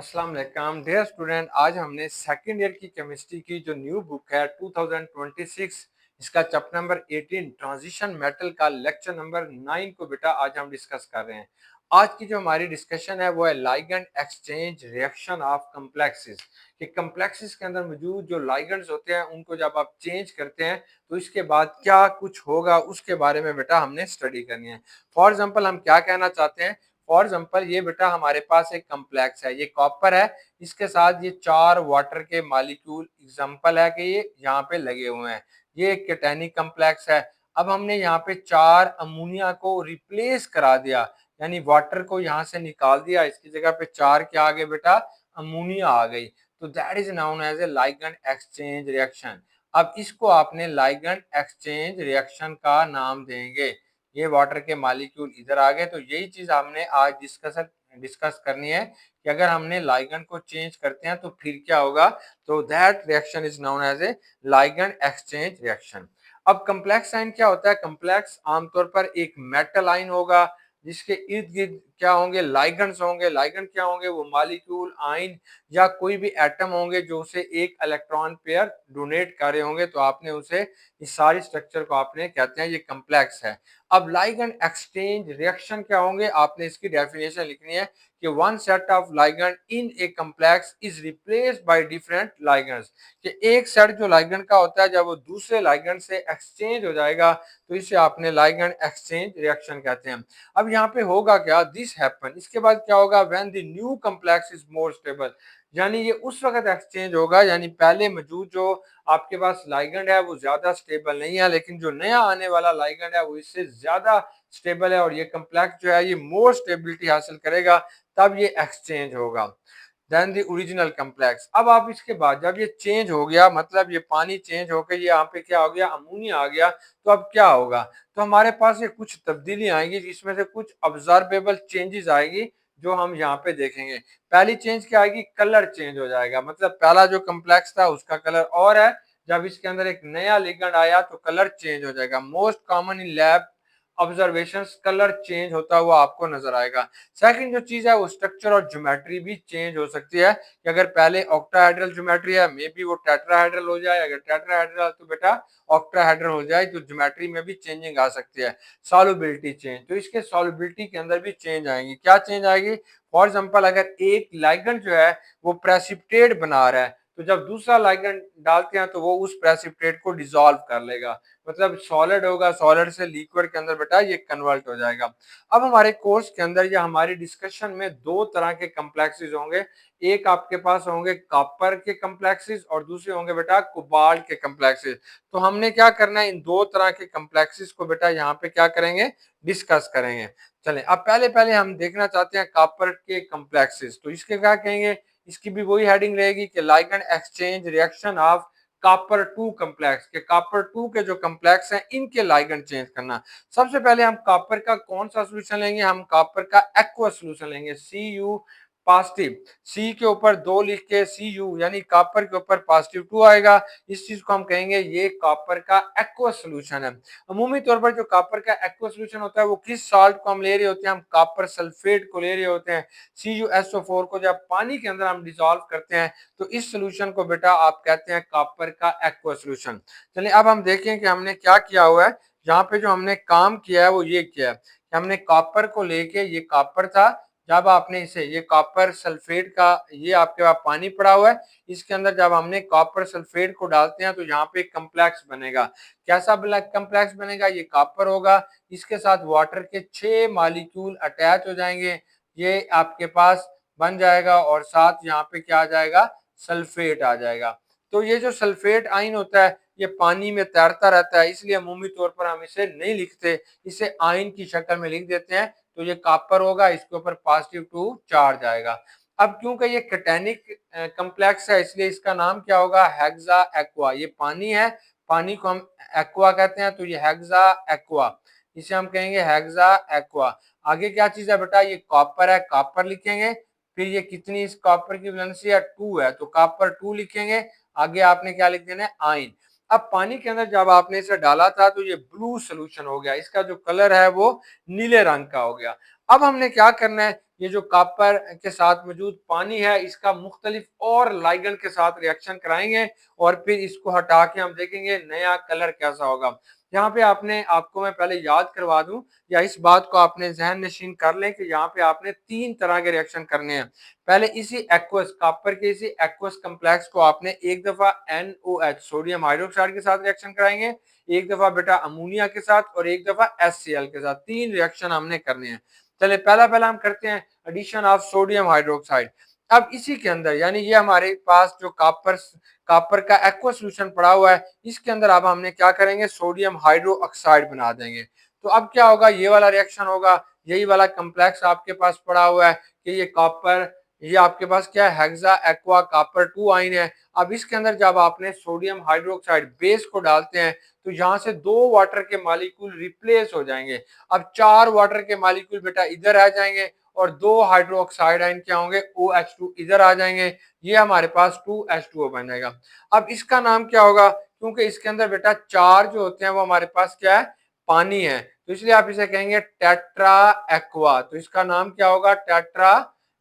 अस्सलाम वालेकुम dear student. आज हमने सेकंड ईयर की केमिस्ट्री की जो न्यू बुक है 2026 इसका चैप्टर नंबर 18 ट्रांजिशन मेटल का लेक्चर नंबर 9 को बेटा आज हम डिस्कस कर रहे हैं। आज की जो हमारी डिस्कशन है वो है ligand exchange reaction of complexes. कि कम्प्लेक्सेस के अंदर मौजूद जो लाइगेंड्स होते हैं उनको जब आप चेंज करते हैं तो इसके बाद क्या कुछ होगा उसके बारे में बेटा हमने स्टडी करनी है। फॉर एग्जाम्पल हम क्या कहना चाहते हैं, फॉर एग्जाम्पल ये बेटा हमारे पास एक कम्प्लेक्स है, ये कॉपर है, इसके साथ ये 4 वाटर के मॉलिक्यूल एग्जाम्पल है कि ये यहाँ पे लगे हुए हैं। ये एक केटानिक कम्प्लेक्स है। अब हमने यहाँ पे 4 अमोनिया को रिप्लेस करा दिया, यानी वाटर को यहाँ से निकाल दिया, इसकी जगह पे 4 क्या आ गए बेटा, अमोनिया आ गई। तो that is known as a ligand exchange reaction. अब इसको आपने लाइगेंड एक्सचेंज रिएक्शन का नाम देंगे। ये वाटर के मॉलिक्यूल इधर आ गए, तो यही चीज हमने आज डिस्कस करनी है कि अगर हमने लाइगेंड को चेंज करते हैं तो फिर क्या होगा। तो that reaction is known as a ligand exchange reaction. अब कम्प्लेक्स आयन क्या होता है? कम्प्लेक्स आमतौर पर एक मेटल आयन होगा जिसके इर्द गिर्द क्या होंगे, लाइगेंड्स होंगे। लाइगेंड क्या होंगे? वो मॉलिक्यूल, आयन या कोई भी एटम होंगे जो उसे एक इलेक्ट्रॉन पेयर डोनेट कर रहे होंगे, तो आपने उसे इस सारी स्ट्रक्चर को आपने कहते हैं ये कम्प्लेक्स है। अब लाइगेंड एक्सचेंज रिएक्शन क्या होंगे, आपने इसकी डेफिनेशन लिखनी है कि one set of ligand in A complex is replaced by different ligands. कि एक सेट जो लाइगेंड का होता है जब वो दूसरे लाइगेंड से एक्सचेंज हो जाएगा तो इसे आपने लाइगेंड एक्सचेंज रिएक्शन कहते हैं। अब यहाँ पे होगा क्या, दिस हैपन, इसके बाद क्या होगा, when the new complex is more stable, यानी ये उस वक्त एक्सचेंज होगा, यानी पहले मौजूद जो आपके पास लाइगेंड है वो ज्यादा स्टेबल नहीं है, लेकिन जो नया आने वाला लाइगेंड है वो इससे ज्यादा स्टेबल है और ये कम्प्लेक्स जो है ये मोर स्टेबिलिटी हासिल करेगा, तब ये एक्सचेंज होगा देन द ओरिजिनल कम्प्लेक्स। अब आप इसके बाद जब ये चेंज हो गया, मतलब ये पानी चेंज होकर ये यहाँ पे क्या हो गया, अमोनिया आ गया, तो अब क्या होगा, तो हमारे पास ये कुछ तब्दीली आएंगी जिसमें से कुछ ऑब्जर्वेबल चेंजेस आएगी जो हम यहाँ पे देखेंगे। पहली चेंज क्या आएगी, कलर चेंज हो जाएगा, मतलब पहला जो कम्प्लेक्स था उसका कलर और है, जब इसके अंदर एक नया लिगेंड आया तो कलर चेंज हो जाएगा। Most common in lab observations, colour change होता हुआ आपको नजर आएगा। सेकंड जो चीज है वो स्ट्रक्चर और ज्योमेट्री भी चेंज हो सकती है कि अगर पहले ऑक्टाहेड्रल ज्योमेट्री है मे बी वो टेट्राहेड्रल हो जाए, अगर टेट्राहेड्रल तो बेटा ऑक्टाहेड्रल हो जाए, तो ज्योमेट्री में भी चेंजिंग आ सकती है। सॉल्युबिलिटी चेंज, तो इसके सॉल्युबिलिटी के अंदर भी चेंज आएंगी। क्या चेंज आएगी, फॉर एग्जाम्पल अगर एक लाइगेंड जो है वो प्रेसिपिटेट बना रहा है तो जब दूसरा लाइगेंड डालते हैं तो वो उस प्रेसिपिटेट को डिसॉल्व कर लेगा, मतलब सॉलिड होगा, सॉलिड से लिक्विड के अंदर बेटा ये कन्वर्ट हो जाएगा। अब हमारे कोर्स के अंदर या हमारी डिस्कशन में दो तरह के कम्प्लेक्सेस होंगे। एक आपके पास होंगे कॉपर के कम्प्लेक्सेस और दूसरे होंगे बेटा कोबाल्ट के कम्प्लेक्सेस। तो हमने क्या करना है, इन दो तरह के कम्प्लेक्सेस को बेटा यहाँ पे क्या करेंगे, डिस्कस करेंगे। चलें, अब पहले पहले हम देखना चाहते हैं कॉपर के कम्प्लेक्सेस, तो इसके क्या कहेंगे, इसकी भी वही हेडिंग रहेगी कि ligand exchange reaction of copper two complex, के कॉपर टू के जो कम्प्लेक्स हैं इनके लाइगेंड चेंज करना। सबसे पहले हम कॉपर का कौन सा सोल्यूशन लेंगे, हम कॉपर का एक्वस सोल्यूशन लेंगे, Cu पॉजिटिव, सी के ऊपर 2 लिख के Cu यानी कॉपर के ऊपर पॉजिटिव 2 आएगा, इस चीज को हम कहेंगे ये कॉपर का एक्वस सोल्यूशन है। अमूमी तौर पर जो कॉपर का एक्वस सोल्यूशन होता है वो किस सॉल्ट को हम ले रहे होते हैं, हम कॉपर सल्फेट को ले रहे होते हैं। CuSO4 को जब पानी के अंदर हम डिसॉल्व करते हैं तो इस सोल्यूशन को बेटा आप कहते हैं कॉपर का एक्वस सोल्यूशन। चलिए अब हम देखें कि हमने क्या किया हुआ है। यहाँ पे जो हमने काम किया है वो ये किया है कि हमने कॉपर को लेके, ये कॉपर था, जब आपने इसे, ये कॉपर सल्फेट का, ये आपके पास पानी पड़ा हुआ है, इसके अंदर जब हमने कॉपर सल्फेट को डालते हैं तो यहाँ पे कम्प्लेक्स बनेगा। कैसा ब्लैक कम्प्लेक्स बनेगा, ये कॉपर होगा, इसके साथ वाटर के 6 मॉलिक्यूल अटैच हो जाएंगे, ये आपके पास बन जाएगा और साथ यहाँ पे क्या आ जाएगा, सल्फेट आ जाएगा। तो ये जो सल्फेट आयन होता है ये पानी में तैरता रहता है, इसलिए अमूमी तौर पर हम इसे नहीं लिखते, इसे आयन की शक्ल में लिख देते हैं। तो ये कॉपर होगा, इसके ऊपर पॉजिटिव 2 चार्ज आएगा। अब क्योंकि ये कैटायनिक कम्प्लेक्स है इसलिए इसका नाम क्या होगा, हेक्सा एक्वा। ये पानी है, पानी को हम एक्वा कहते हैं, तो ये हेक्सा एक्वा, इसे हम कहेंगे हेक्सा एक्वा। आगे क्या चीज है बेटा, ये कॉपर है, कॉपर लिखेंगे, फिर ये कितनी इस कॉपर की वैलेंसी है, 2 है, तो कॉपर 2 लिखेंगे। आगे आपने क्या लिख देना है, आयन। अब पानी के अंदर जब आपने इसे डाला था तो ये ब्लू सोल्यूशन हो गया, इसका जो कलर है वो नीले रंग का हो गया। अब हमने क्या करना है, ये जो कॉपर के साथ मौजूद पानी है इसका मुख्तलिफ और लाइगेंड के साथ रिएक्शन कराएंगे और फिर इसको हटा के हम देखेंगे नया कलर कैसा होगा। यहाँ पे आपको मैं पहले याद करवा दूं या इस बात को आपने जहन नशीन कर लें कि यहाँ पे आपने 3 तरह के रिएक्शन करने हैं। पहले इसी एक्वस कॉपर के इसी एक्वस कॉम्प्लेक्स को आपने एक दफा NOH सोडियम हाइड्रोक्साइड के साथ रिएक्शन कराएंगे, एक दफा बेटा अमोनिया के साथ और एक दफा HCl के साथ। 3 रिएक्शन हमने करने हैं। चले पहला हम करते हैं एडिशन ऑफ सोडियम हाइड्रोक्साइड। अब इसी के अंदर यानी ये हमारे पास जो कॉपर का एक्वा सोल्यूशन पड़ा हुआ है इसके अंदर अब हमने क्या करेंगे सोडियम हाइड्रो ऑक्साइड बना देंगे। तो अब क्या होगा ये वाला रिएक्शन होगा, यही वाला कम्प्लेक्स आपके पास पड़ा हुआ है कि ये कॉपर ये आपके पास क्या है हेक्सा एक्वा कॉपर 2 आइन है। अब इसके अंदर जब आपने सोडियम हाइड्रोक्साइड बेस को डालते हैं तो यहाँ से 2 वाटर के मॉलिक्यूल रिप्लेस हो जाएंगे। अब 4 वाटर के मॉलिक्यूल बेटा इधर आ जाएंगे और 2 हाइड्रोक्साइड आयन क्या होंगे OH2 इधर आ जाएंगे। ये हमारे पास 2H2O बन जाएगा। अब इसका नाम क्या होगा क्योंकि इसके अंदर बेटा 4 जो होते हैं वो हमारे पास क्या है पानी है, तो इसलिए आप इसे कहेंगे टेट्रा एक्वा। तो इसका नाम क्या होगा टेट्रा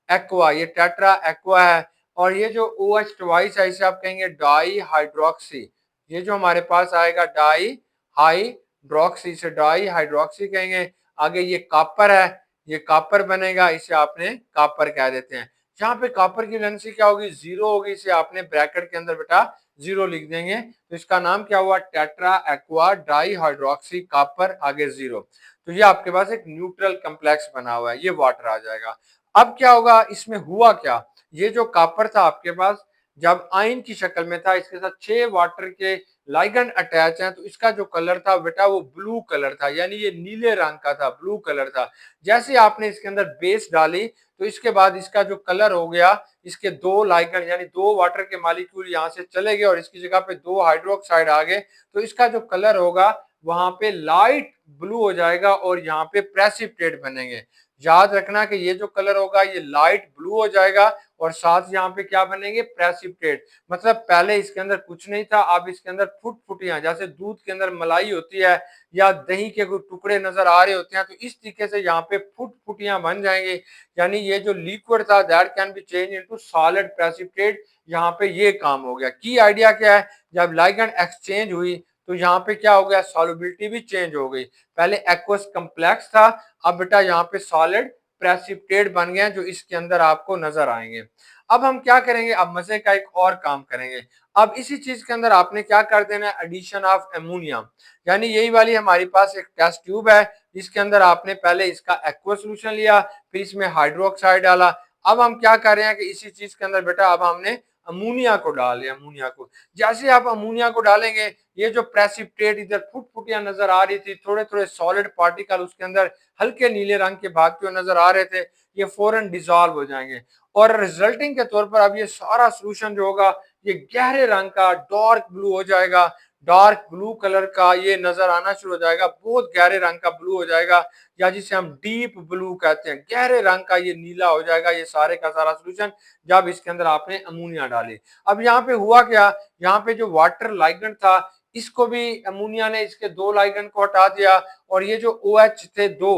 एक्वा। ये टेट्रा एक्वा है और ये जो OH ट्वाइस है इसे आप कहेंगे डाई हाइड्रोक्सी। ये जो हमारे पास आएगा डाई हाइड्रोक्सी, इसे डाई हाइड्रोक्सी कहेंगे। आगे ये कॉपर है, ये कॉपर बनेगा, इसे आपने कॉपर कह देते हैं। यहाँ पे कॉपर की वैलेंसी क्या होगी 0 होगी, इसे आपने ब्रैकेट के अंदर बेटा 0 लिख देंगे। तो इसका नाम क्या हुआ tetra aqua di hydroxy copper आगे 0। तो ये आपके पास एक न्यूट्रल कम्प्लेक्स बना हुआ है, ये वाटर आ जाएगा। अब क्या होगा इसमें हुआ क्या, ये जो कॉपर था आपके पास जब आयन की शक्ल में था इसके साथ 6 वाटर के लाइगेंड अटैच हैं तो इसका जो कलर था बेटा वो ब्लू कलर था, यानी ये नीले रंग का था, ब्लू कलर था। जैसे आपने इसके अंदर बेस डाली तो इसके बाद इसका जो कलर हो गया इसके 2 लाइगेंड यानी 2 वाटर के मॉलिक्यूल यहाँ से चले गए और इसकी जगह पे 2 हाइड्रोक्साइड आ गए, तो इसका जो कलर होगा वहां पे लाइट ब्लू हो जाएगा और यहाँ पे प्रेसिपिटेट बनेंगे। याद रखना कि ये जो कलर होगा ये लाइट ब्लू हो जाएगा और साथ यहाँ पे क्या बनेंगे प्रेसिपिटेट। मतलब पहले इसके अंदर कुछ नहीं था, अब इसके अंदर फुटफुटियां जैसे दूध के अंदर मलाई होती है या दही के कोई टुकड़े नजर आ रहे होते हैं, तो इस तरीके से यहाँ पे फुटफुटियां बन जाएंगे। यानी ये जो लिक्विड था that can be change into solid precipitate. यहाँ पे ये काम हो गया। की आइडिया क्या है जब लाइगेंड एक्सचेंज हुई तो यहाँ पे क्या हो गया सॉल्युबिलिटी भी चेंज हो गई। पहले एक्वस कम्प्लेक्स था, अब बेटा यहाँ पे सॉलिड प्रेसिपिटेट बन गए जो इसके अंदर आपको नजर आएंगे। अब हम क्या करेंगे अब मजे का एक और काम करेंगे। अब इसी चीज के अंदर आपने क्या कर देना है एडिशन ऑफ एमोनिया, यानी यही वाली हमारे पास एक टेस्ट ट्यूब है जिसके अंदर आपने पहले इसका एक्वा सोल्यूशन लिया फिर इसमें हाइड्रोक्साइड डाला। अब हम क्या कर रहे हैं कि इसी चीज के अंदर बेटा अब हमने अमोनिया को डाल दिया। अमोनिया को जैसे आप अमोनिया को डालेंगे ये जो प्रेसिपिटेट इधर फुटफुटियां नजर आ रही थी, थोड़े थोड़े सॉलिड पार्टिकल उसके अंदर हल्के नीले रंग के भागते हुए नजर आ रहे थे, ये फौरन डिसॉल्व हो जाएंगे और रिजल्टिंग के तौर पर अब ये सारा सोल्यूशन जो होगा ये गहरे रंग का डार्क ब्लू हो जाएगा। डार्क ब्लू कलर का ये नजर आना शुरू हो जाएगा, बहुत गहरे रंग का ब्लू हो जाएगा या जिसे हम डीप ब्लू कहते हैं, गहरे रंग का ये नीला हो जाएगा ये सारे का सारा सोल्यूशन जब इसके अंदर आपने अमोनिया डाली। अब यहाँ पे हुआ क्या, यहाँ पे जो वाटर लाइगेंड था इसको भी अमोनिया ने इसके 2 लाइगेंड को हटा दिया और ये जो OH थे 2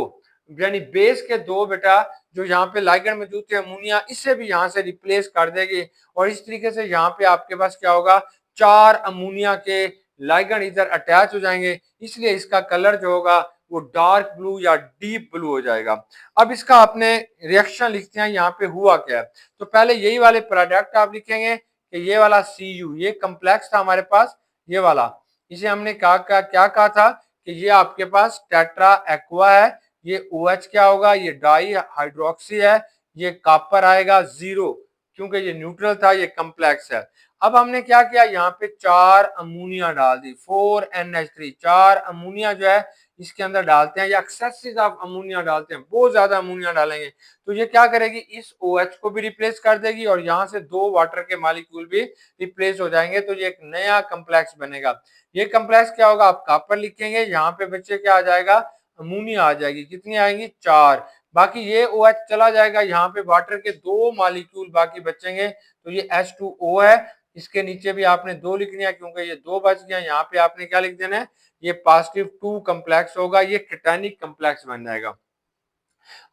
यानी बेस के 2 बेटा जो यहाँ पे लाइगेंड मौजूद थे अमोनिया इससे भी यहाँ से रिप्लेस कर देगी और इस तरीके से यहाँ पे आपके पास क्या होगा 4 अमोनिया के लाइगेंड इधर अटैच हो जाएंगे, इसलिए इसका कलर जो होगा वो डार्क ब्लू या डीप ब्लू हो जाएगा। अब इसका आपने रिएक्शन लिखते हैं यहाँ पे हुआ क्या है, तो पहले यही वाले प्रोडक्ट आप लिखेंगे कि ये वाला Cu ये कम्प्लेक्स था हमारे पास ये वाला, इसे हमने क्या कहा था कि ये आपके पास टेट्रा एक्वा है, ये OH क्या होगा ये डाई हाइड्रोक्सी है, ये कॉपर आएगा 0 क्योंकि ये न्यूट्रल था ये कम्प्लेक्स है। अब हमने क्या किया यहाँ पे 4 अमोनिया डाल दी 4NH3, 4 अमोनिया जो है इसके अंदर डालते हैं या एक्सेसिव ऑफ अमोनिया डालते हैं, बहुत ज्यादा अमोनिया डालेंगे तो ये क्या करेगी इस OH को भी रिप्लेस कर देगी और यहाँ से 2 वाटर के मॉलिक्यूल भी रिप्लेस हो जाएंगे, तो ये एक नया कम्प्लेक्स बनेगा। ये कम्प्लेक्स क्या होगा आप कॉपर लिखेंगे, यहाँ पे बच्चे क्या आ जाएगा अमोनिया आ जाएगी, कितनी आएंगी 4, बाकी ये OH चला जाएगा, यहाँ पे वाटर के 2 मॉलिक्यूल बाकी बचेंगे तो ये H2O है। इसके नीचे भी आपने 2 लिखनी है क्योंकि ये 2 बच गया, यहाँ पे आपने क्या लिख देना है ये +2 कम्प्लेक्स होगा, ये केटायनिक कम्प्लेक्स बन जाएगा।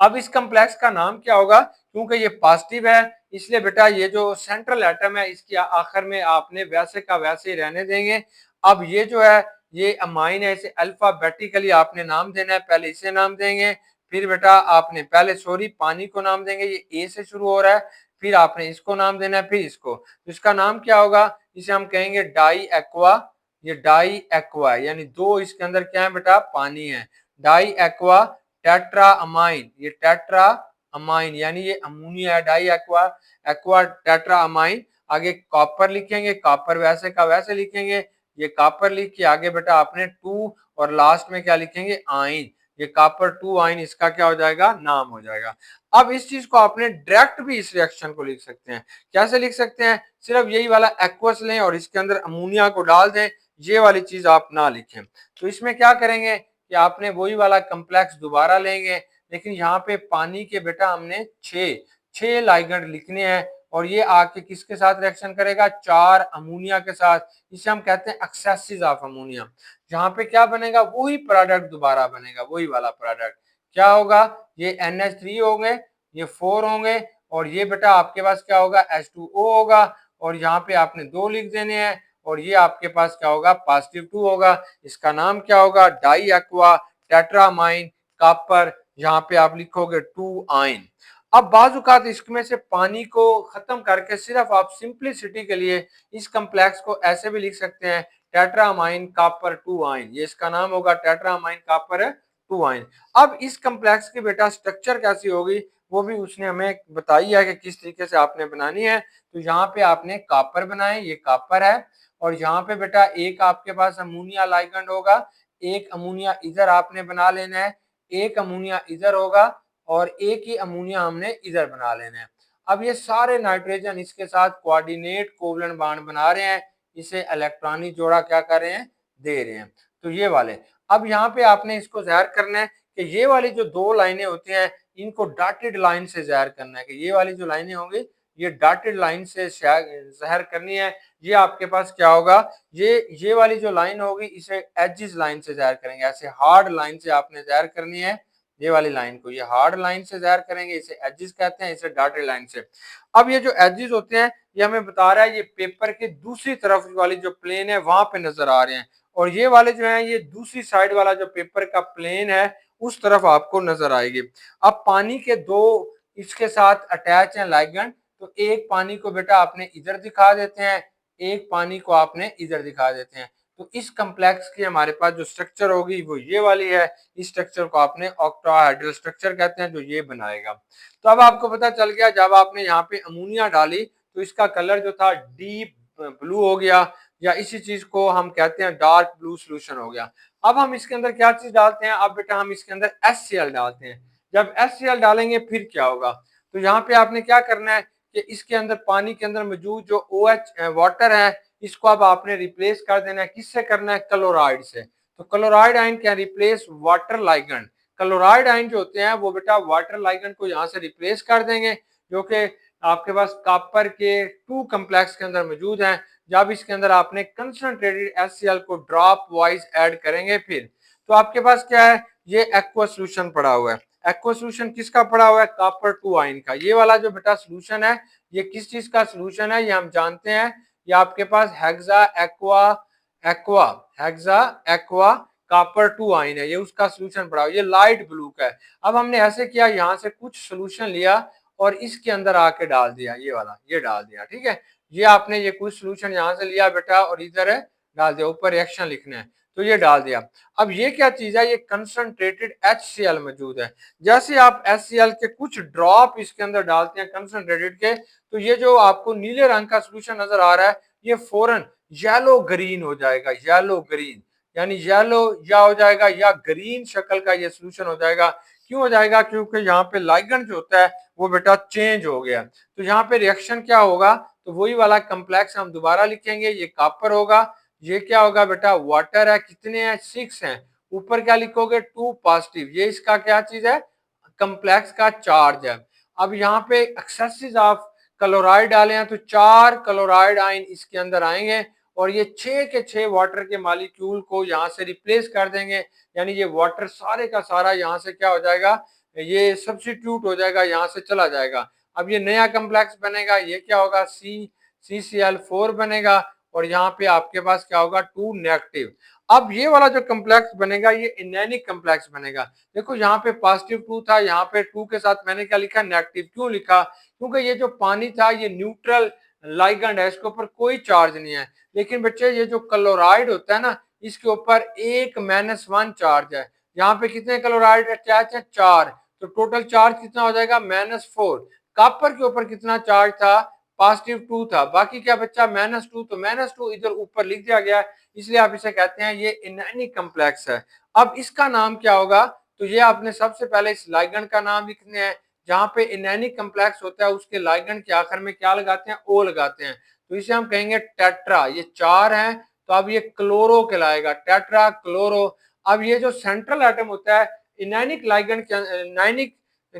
अब इस कम्प्लेक्स का नाम क्या होगा? क्योंकि ये पॉजिटिव है इसलिए बेटा ये जो सेंट्रल एटम है इसके आखिर में आपने वैसे का वैसे ही रहने देंगे। अब ये जो है ये अमाइन है, इसे अल्फाबेटिकली आपने नाम देना है। पहले इसे नाम देंगे, फिर बेटा आपने पहले सॉरी पानी को नाम देंगे, ये ए से शुरू हो रहा है, फिर आपने इसको नाम देना है, फिर इसको। तो इसका नाम क्या होगा? इसे हम कहेंगे डाई एक्वा। ये डाई एक्वा यानी दो इसके अंदर क्या है बेटा? पानी है। डाई एक्वा टेट्रा अमाइन, ये टेट्रा अमाइन यानी ये अमोनिया है। Di aqua aqua tetra amine. आगे कॉपर लिखेंगे, कॉपर वैसे का वैसे लिखेंगे, ये कॉपर लिख के आगे बेटा आपने टू और लास्ट में क्या लिखेंगे? आइन। ये कॉपर टू आइन इसका क्या हो जाएगा? नाम हो जाएगा। अब इस चीज को आपने डायरेक्ट भी इस रिएक्शन को लिख सकते हैं। कैसे लिख सकते हैं? सिर्फ यही वाला एक्वस लें और इसके अंदर अमोनिया को डाल दें, ये वाली चीज आप ना लिखें। तो इसमें क्या करेंगे कि आपने वही वाला कम्प्लेक्स दोबारा लेंगे, लेकिन यहाँ पे पानी के बेटा हमने छह लाइगेंड लिखने हैं और ये आके किसके साथ रिएक्शन करेगा? चार अमोनिया के साथ। इसे हम कहते हैं एक्सेसिस ऑफ अमोनिया। यहाँ पे क्या बनेगा? वही प्रोडक्ट दोबारा बनेगा, वही वाला प्रोडक्ट। क्या होगा? ये NH3 होंगे, ये 4 होंगे और ये बेटा आपके पास क्या होगा? H2O होगा और यहाँ पे आपने दो लिख देने हैं और ये आपके पास क्या होगा? +2 होगा। इसका नाम क्या होगा? Di aqua tetrammine copper. यहाँ पे आप लिखोगे 2 आइन। अब बाजुकात इसमें से पानी को खत्म करके सिर्फ आप सिंपलिसिटी के लिए इस कम्प्लेक्स को ऐसे भी लिख सकते हैं, टेट्रामाइन कॉपर 2 आइन। ये इसका नाम होगा टेट्रामाइन कॉपर 2 आइन। अब इस कम्प्लेक्स की बेटा स्ट्रक्चर कैसी होगी वो भी उसने हमें बताई है कि किस तरीके से आपने बनानी है। तो यहाँ पे आपने कॉपर बनाए, ये कॉपर है और यहाँ पे बेटा एक आपके पास अमोनिया लाइगेंड होगा, एक अमोनिया इधर आपने बना लेना है, एक अमोनिया इधर होगा और एक ही अमोनिया हमने इधर बना लेना है। अब ये सारे नाइट्रोजन इसके साथ कोऑर्डिनेट कोवलेंट बॉन्ड बना रहे हैं, इसे इलेक्ट्रॉनिक जोड़ा क्या कर रहे हैं? दे रहे हैं। तो ये वाले अब यहाँ पे आपने इसको ज़ाहिर करना है कि ये वाली जो दो लाइनें होती हैं इनको डॉटेड लाइन से ज़ाहिर करना है कि ये वाली जो लाइनें होंगी ये डॉटेड लाइन से ज़ाहिर करनी है। ये आपके पास क्या होगा? ये वाली जो लाइन होगी इसे एजिस लाइन से ज़ाहिर करेंगे, ऐसे हार्ड लाइन से आपने ज़ाहिर करनी है। ये वाली लाइन को ये हार्ड लाइन से ज़ाहिर करेंगे, इसे एजिस कहते हैं, इसे डॉटेड लाइन से। अब ये जो एजिस होते हैं ये हमें बता रहा है ये पेपर के दूसरी तरफ वाली जो प्लेन है वहां पे नजर आ रहे हैं और ये वाले जो है ये दूसरी साइड वाला जो पेपर का प्लेन है उस तरफ आपको नजर आएगी। अब पानी के दो इसके साथ अटैच हैं लाइगेंड, तो एक पानी को बेटा आपने इधर दिखा देते हैं, एक पानी को आपने इधर दिखा देते हैं। तो इस कम्प्लेक्स की हमारे पास जो स्ट्रक्चर होगी वो ये वाली है। इस स्ट्रक्चर को आपने ऑक्टाहेड्रल स्ट्रक्चर कहते हैं जो ये बनाएगा। तो अब आपको पता चल गया जब आपने यहाँ पे अमोनिया डाली तो इसका कलर जो था डीप ब्लू हो गया या इसी चीज को हम कहते हैं डार्क ब्लू सोल्यूशन हो गया। अब हम इसके अंदर क्या चीज डालते हैं? अब बेटा हम इसके अंदर HCl डालते हैं। जब HCl डालेंगे फिर क्या होगा? तो यहाँ पे आपने क्या करना है कि इसके अंदर पानी के अंदर मौजूद जो OH वाटर है इसको अब आपने रिप्लेस कर देना है। किससे करना है? क्लोराइड से। तो chloride ion can replace water ligand. Chloride ion जो होते हैं वो बेटा वाटर लाइगेंड को यहाँ से रिप्लेस कर देंगे जो कि आपके पास कॉपर के 2 कम्प्लेक्स के अंदर मौजूद हैं। जब इसके अंदर आपने कंसंट्रेटेड HCl को ड्रॉप वाइज ऐड करेंगे फिर तो आपके पास क्या है? ये एक्वा सोल्यूशन पड़ा हुआ है। एक्वा सोल्यूशन किसका पड़ा हुआ है? कॉपर 2 आयन का। ये वाला जो बेटा सोल्यूशन है ये किस चीज का सोल्यूशन है? ये हम जानते हैं, ये आपके पास hexa aqua aqua hexa aqua copper 2 ion है, ये उसका सोल्यूशन पड़ा हुआ है। ये लाइट ब्लू का है। अब हमने ऐसे किया, यहाँ से कुछ सोल्यूशन लिया और इसके अंदर आके डाल दिया, ये वाला ये डाल दिया। ठीक है, ये आपने ये कुछ सोल्यूशन यहाँ से लिया बेटा और इधर है डाल दिया, ऊपर रिएक्शन लिखना है तो ये डाल दिया। अब ये क्या चीज है? ये कंसंट्रेटेड HCl मौजूद है। जैसे आप HCl के कुछ ड्रॉप इसके अंदर डालते हैं कंसंट्रेटेड के, तो ये जो आपको नीले रंग का सोल्यूशन नजर आ रहा है ये फौरन येलो ग्रीन हो जाएगा। येलो ग्रीन यानी येलो या हो जाएगा या ग्रीन शक्ल का ये सोल्यूशन हो जाएगा। क्यों हो जाएगा? क्योंकि यहाँ पे लाइगेंड जो होता है वो बेटा चेंज हो गया। तो यहाँ पे रिएक्शन क्या होगा? तो वही वाला कम्प्लेक्स हम दोबारा लिखेंगे, ये कॉपर होगा, ये क्या होगा बेटा? वाटर है। कितने हैं? 6 हैं। ऊपर क्या लिखोगे? 2 पॉजिटिव। ये इसका क्या चीज है? कम्प्लेक्स का चार्ज है। अब यहाँ पे एक्सेसिस ऑफ क्लोराइड डाले हैं तो 4 क्लोराइड आयन इसके अंदर आएंगे और ये 6 के 6 वाटर के मॉलिक्यूल को यहाँ से रिप्लेस कर देंगे। यानी ये वाटर सारे का सारा यहाँ से क्या हो जाएगा? ये सब्स्टिट्यूट हो जाएगा, यहाँ से चला जाएगा। अब ये नया कम्प्लेक्स बनेगा, ये क्या होगा, CCl4 बनेगा और यहाँ पे आपके पास क्या होगा, 2 नेगेटिव। अब ये वाला जो कम्प्लेक्स बनेगा ये इनैनिक कम्प्लेक्स बनेगा। देखो यहाँ पे पॉजिटिव 2 था, यहाँ पे 2 के साथ मैंने क्या लिखा, नेगेटिव। क्यों लिखा, क्योंकि ये जो पानी था ये न्यूट्रल लाइगैंड है, इसके ऊपर कोई चार्ज नहीं है। लेकिन बच्चे ये जो क्लोराइड होता है ना, इसके ऊपर एक -1 चार्ज है। यहाँ पे कितने क्लोराइड अटैच है, 4, तो टोटल चार्ज कितना हो जाएगा, -4। कॉपर के ऊपर कितना चार्ज था, +2 था, बाकी क्या बच्चा, -2, तो -2 इधर ऊपर लिख दिया गया, इसलिए आप इसे कहते हैं ये इनैनिक कम्प्लेक्स है। अब इसका नाम क्या होगा, तो ये आपने सबसे पहले इस लाइगैंड का नाम लिखने हैं। जहां पे इनैनिक कम्प्लेक्स होता है उसके लाइगैंड के आखिर में क्या लगाते हैं, ओ लगाते हैं, तो इसे हम कहेंगे टेट्रा। ये 4 हैं, तो अब ये क्लोरो कहलाएगा, टेट्रा क्लोरो। अब ये जो सेंट्रल एटम होता है इनैनिक लाइगैंड के, इनैनिक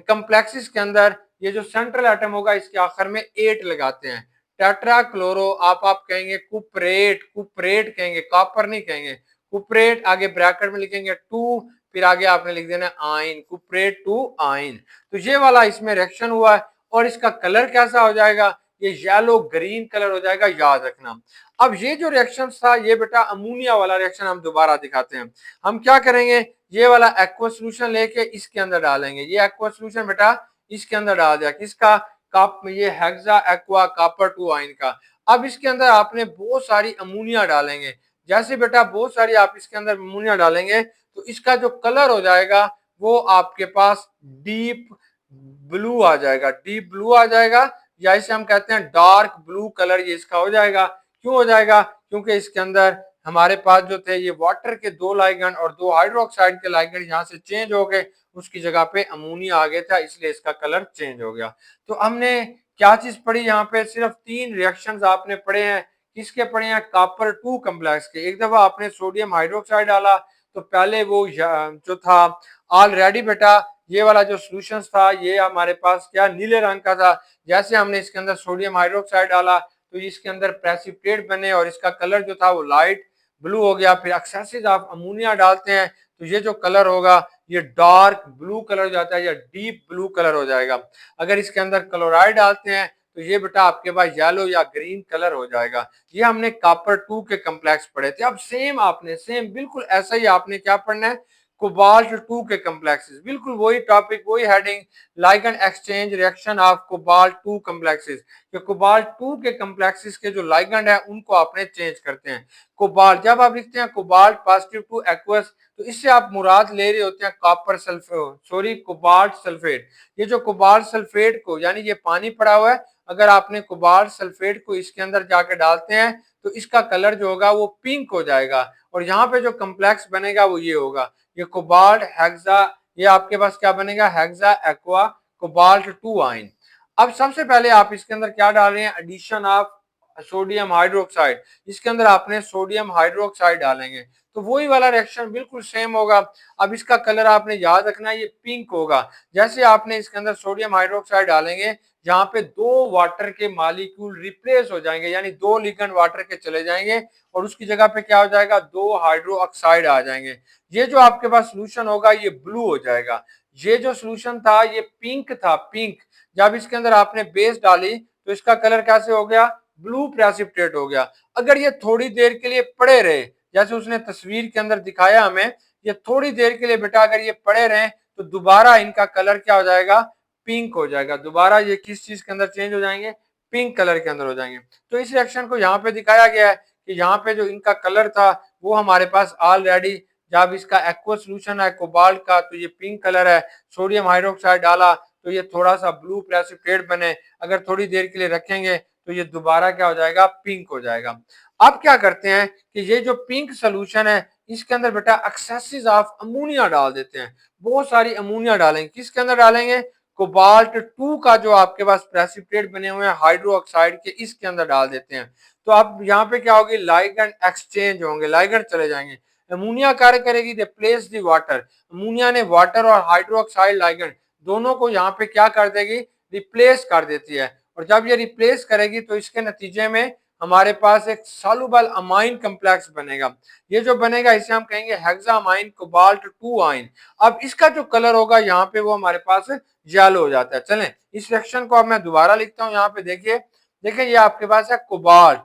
कम्प्लेक्सेस के अंदर, ये जो सेंट्रल एटम होगा इसके आखिर में 8 लगाते हैं, टेट्रा क्लोरो। आप कहेंगे कुपरेट, कुपरेट कहेंगे, कॉपर नहीं कहेंगे, कुपरेट। आगे ब्रैकेट में लिखेंगे 2, फिर आगे आपने लिख देना आइन, कुपरेट 2 आइन। तो ये वाला इसमें रिएक्शन हुआ है और इसका कलर कैसा हो जाएगा, ये येलो ग्रीन कलर हो जाएगा, याद रखना। अब ये जो रिएक्शन था ये बेटा अमोनिया वाला रिएक्शन हम दोबारा दिखाते हैं। हम क्या करेंगे, ये वाला एक्वा सोल्यूशन लेके इसके अंदर डालेंगे, ये एक्वा सोल्यूशन बेटा इसके अंदर डाल दिया, किसका, कप, ये हेक्सा एक्वा कॉपर 2 आइन का। अब इसके अंदर आपने बहुत सारी अमोनिया डालेंगे, जैसे बेटा बहुत सारी आप इसके अंदर अमोनिया डालेंगे तो इसका जो कलर हो जाएगा वो आपके पास डीप ब्लू आ जाएगा, डीप ब्लू आ जाएगा, या इसे हम कहते हैं डार्क ब्लू कलर, ये इसका हो जाएगा। क्यों हो जाएगा, क्योंकि इसके अंदर हमारे पास जो थे ये वाटर के 2 लाइगैंड और 2 हाइड्रोक्साइड के लाइगैंड यहाँ से चेंज हो गए, उसकी जगह पे अमोनिया आ गया था, इसलिए इसका कलर चेंज हो गया। तो हमने क्या चीज पढ़ी, यहाँ पे सिर्फ 3 रिएक्शंस आपने पढ़े हैं। किसके पढ़े हैं, कॉपर 2 कम्प्लेक्स के। एक दफा आपने सोडियम हाइड्रोक्साइड डाला तो पहले वो जो था ऑलरेडी बेटा ये वाला जो सॉल्यूशन था ये हमारे पास क्या नीले रंग का था। जैसे हमने इसके अंदर सोडियम हाइड्रोक्साइड डाला तो इसके अंदर प्रेसिपिटेट बने और इसका कलर जो था वो लाइट ब्लू हो गया। फिर एक्सेसिव आप अमोनिया डालते हैं तो ये जो कलर होगा ये डार्क ब्लू कलर हो जाता है या डीप ब्लू कलर हो जाएगा। अगर इसके अंदर क्लोराइड डालते हैं तो ये बेटा आपके पास येलो या ग्रीन कलर हो जाएगा। ये हमने कॉपर 2 के कम्प्लेक्स पढ़े थे। अब सेम आपने सेम बिल्कुल ऐसा ही आपने क्या पढ़ना है, कोबाल्ट 2 के कम्प्लेक्सेस, बिल्कुल वही टॉपिक वही heading, ligand exchange reaction of cobalt 2 complexes. जो कोबाल्ट 2 के कम्प्लेक्सेस के जो लाइगैंड है उनको आपने चेंज करते हैं। कोबाल्ट जब आप लिखते हैं कोबाल्ट +2 एक्वस तो इससे आप मुराद ले रहे होते हैं copper sulphate, sorry cobalt sulphate. ये जो कोबाल्ट सल्फेट को यानी ये पानी पड़ा हुआ है, अगर आपने कोबाल्ट सल्फेट को इसके अंदर जाके डालते हैं तो इसका कलर जो होगा वो पिंक हो जाएगा और यहाँ पे जो कम्प्लेक्स बनेगा वो ये होगा, ये कोबाल्ट हेक्सा, ये आपके पास क्या बनेगा, हेक्सा एक्वा कोबाल्ट 2 आइन। अब सबसे पहले आप इसके अंदर क्या डाल रहे हैं, एडिशन ऑफ सोडियम हाइड्रोक्साइड। इसके अंदर आपने सोडियम हाइड्रोक्साइड डालेंगे तो वही वाला रिएक्शन बिल्कुल सेम होगा। अब इसका कलर आपने याद रखना है ये पिंक होगा। जैसे आपने इसके अंदर सोडियम हाइड्रोक्साइड डालेंगे जहां पे 2 वाटर के मॉलिक्यूल रिप्लेस हो जाएंगे यानी 2 लिगेंड वाटर के चले जाएंगे और उसकी जगह पे क्या हो जाएगा, 2 हाइड्रो ऑक्साइड आ जाएंगे। ये जो आपके पास सोल्यूशन होगा ये ब्लू हो जाएगा। ये जो सोल्यूशन था ये पिंक था, पिंक। जब इसके अंदर आपने बेस डाली तो इसका कलर कैसे हो गया, ब्लू प्रेसिपिटेट हो गया। अगर ये थोड़ी देर के लिए पड़े रहे जैसे उसने तस्वीर के अंदर दिखाया हमें, ये थोड़ी देर के लिए बेटा अगर ये पड़े रहे तो दोबारा इनका कलर क्या हो जाएगा, पिंक हो जाएगा। दोबारा ये किस चीज के अंदर चेंज हो जाएंगे, पिंक कलर के अंदर हो जाएंगे। तो इस रिएक्शन को यहाँ पे दिखाया गया है कि यहाँ पे जो इनका कलर था वो हमारे पास ऑलरेडी, जब इसका एक्वा सोल्यूशन है कोबाल्ट का तो ये पिंक कलर है, सोडियम हाइड्रोक्साइड डाला तो ये थोड़ा सा ब्लू प्रेसिपिटेट बने, अगर थोड़ी देर के लिए रखेंगे तो ये दोबारा क्या हो जाएगा, पिंक हो जाएगा। अब क्या करते हैं कि ये जो पिंक सोल्यूशन है इसके अंदर बेटा एक्सेसिव ऑफ अमोनिया डाल देते हैं, बहुत सारी अमोनिया डालेंगे। किसके अंदर डालेंगे, कोबाल्ट 2 का जो आपके पास प्रेसिपिटेट बने हुए हैं हाइड्रो ऑक्साइड के, इसके अंदर डाल देते हैं। तो अब यहाँ पे क्या होगी, लाइगैंड एक्सचेंज होंगे, लाइगैंड चले जाएंगे। अमोनिया कार्य करेगी रिप्लेस दी वाटर, अमोनिया ने वाटर और हाइड्रो ऑक्साइड लाइगैंड दोनों को यहाँ पे क्या कर देगी, रिप्लेस कर देती है। और जब ये रिप्लेस करेगी तो इसके नतीजे में हमारे पास एक सॉल्युबल अमाइन कम्प्लेक्स बनेगा। ये जो बनेगा इसे हम कहेंगे हेक्सामाइन कोबाल्ट 2 आइन। अब इसका जो कलर होगा यहाँ पे वो हमारे पास येलो हो जाता है। चलें इस रिएक्शन को अब मैं दोबारा लिखता हूँ। यहाँ पे देखिए, देखिए ये आपके पास है कोबाल्ट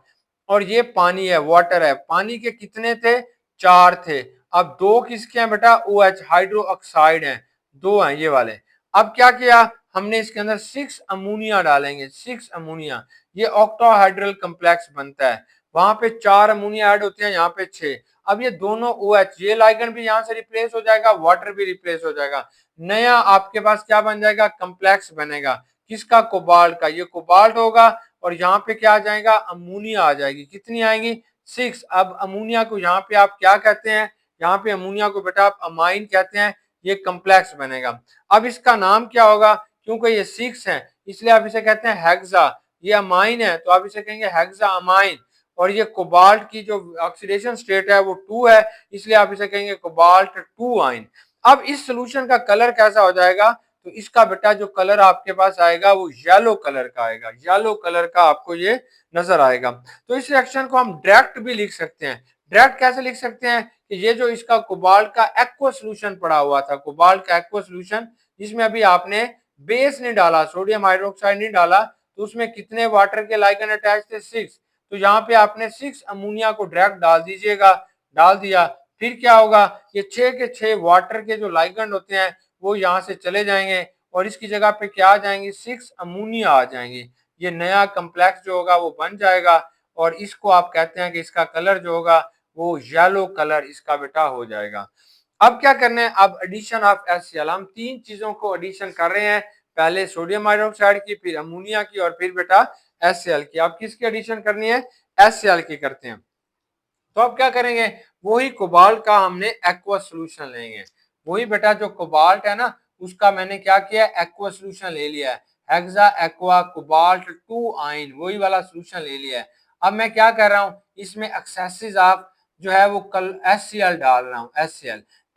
और ये पानी है, वाटर है। पानी के कितने थे? 4 थे। अब 2 किसके हैं बेटा? OH हाइड्रो ऑक्साइड है, 2 हैं ये वाले। अब क्या किया हमने, इसके अंदर 6 अमोनिया डालेंगे, 6 अमोनिया। ये ऑक्टाहाइड्रल कम्प्लेक्स बनता है। वहां पे 4 अमोनिया ऐड होते हैं, यहाँ पे 6। अब ये दोनों OH, ये लाइगेंड भी यहाँ से रिप्लेस हो जाएगा, वाटर भी रिप्लेस हो जाएगा। नया आपके पास क्या बन जाएगा? कम्प्लेक्स बनेगा। किसका? कोबाल्ट का। ये कोबाल्ट होगा और यहाँ पे क्या आ जाएगा? अमोनिया आ जाएगी। कितनी आएगी? 6। अब अमोनिया को यहाँ पे आप क्या कहते हैं? यहाँ पे अमोनिया को बेटा आप अमाइन कहते हैं। ये कम्प्लेक्स बनेगा। अब इसका नाम क्या होगा? क्योंकि ये 6 है इसलिए आप इसे कहते हैं हेक्सा। ये अमाइन है तो आप इसे कहेंगे हेक्सा अमाइन। और ये कोबाल्ट की जो ऑक्सीडेशन स्टेट है वो 2 है इसलिए आप इसे कहेंगे कोबाल्ट 2 आइन। अब इस सोल्यूशन का कलर कैसा हो जाएगा? तो इसका बेटा जो कलर आपके पास आएगा वो येलो कलर का आएगा। येलो कलर का आपको ये नजर आएगा। तो इस रिएक्शन को हम डायरेक्ट भी लिख सकते हैं। डायरेक्ट कैसे लिख सकते हैं कि ये जो इसका कोबाल्ट का एक्वा सोल्यूशन पड़ा हुआ था, कोबाल्ट का एक्वा सोल्यूशन जिसमें अभी आपने बेस नहीं डाला, सोडियम हाइड्रोक्साइड नहीं डाला, तो उसमें कितने वाटर के लाइगेंड अटैच थे? 6। तो यहाँ पे आपने 6 अमोनिया को डायरेक्ट डाल दीजिएगा। डाल दिया, फिर क्या होगा? ये 6 के 6 वाटर के जो लाइगेंड होते हैं वो यहाँ से चले जाएंगे और इसकी जगह पे क्या आ जाएंगे? 6 अमोनिया आ जाएंगे। ये नया कम्प्लेक्स जो होगा वो बन जाएगा और इसको आप कहते हैं कि इसका कलर जो होगा वो येलो कलर इसका बेटा हो जाएगा। अब क्या करना है? अब एडिशन ऑफ HCl, हम 3 चीजों को एडिशन कर रहे हैं। पहले सोडियम हाइड्रोक्साइड की, फिर अमोनिया की और फिर बेटा HCl की। अब किसकी एडिशन करनी है? HCl की करते हैं। तो अब क्या करेंगे? वही कोबाल्ट का हमने एक्वा सोल्यूशन लेंगे। वही बेटा जो कोबाल्ट है ना उसका मैंने क्या किया? एक्वा सोल्यूशन ले लिया है। हेक्सा एक्वा कोबाल्ट 2 आइन, वही वाला सोल्यूशन ले लिया है। अब मैं क्या कर रहा हूँ? इसमें एक्सेसिस ऑफ जो है वो कल HCl डाल रहा हूँ।